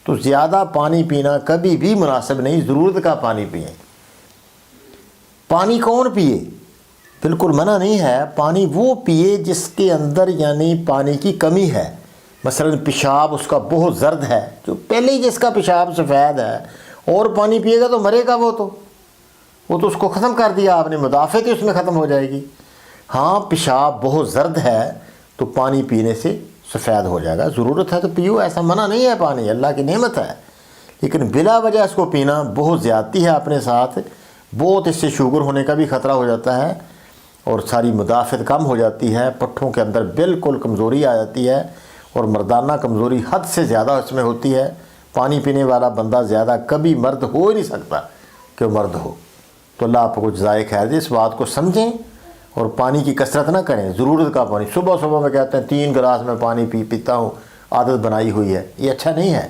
تو زیادہ پانی پینا کبھی بھی مناسب نہیں، ضرورت کا پانی پئیں۔ پانی کون پیے؟ بالکل منع نہیں ہے، پانی وہ پیے جس کے اندر یعنی پانی کی کمی ہے۔ مثلا پیشاب اس کا بہت زرد ہے، جو پہلے ہی جس کا پیشاب سفید ہے اور پانی پیے گا تو مرے گا، وہ تو اس کو ختم کر دیا آپ نے، مدافعت ہی اس میں ختم ہو جائے گی۔ ہاں پیشاب بہت زرد ہے تو پانی پینے سے سفید ہو جائے گا، ضرورت ہے تو پیو، ایسا منع نہیں ہے، پانی اللہ کی نعمت ہے، لیکن بلا وجہ اس کو پینا بہت زیادتی ہے اپنے ساتھ، بہت اس سے شوگر ہونے کا بھی خطرہ ہو جاتا ہے اور ساری مدافعت کم ہو جاتی ہے، پٹھوں کے اندر بالکل کمزوری آ جاتی ہے اور مردانہ کمزوری حد سے زیادہ اس میں ہوتی ہے۔ پانی پینے والا بندہ زیادہ کبھی مرد ہو ہی نہیں سکتا کہ وہ مرد ہو۔ تو اللہ آپ کو جزائے خیر دے، اس بات کو سمجھیں اور پانی کی کثرت نہ کریں، ضرورت کا پانی۔ صبح میں کہتے ہیں 3 گلاس میں پانی پیتا ہوں، عادت بنائی ہوئی ہے، یہ اچھا نہیں ہے۔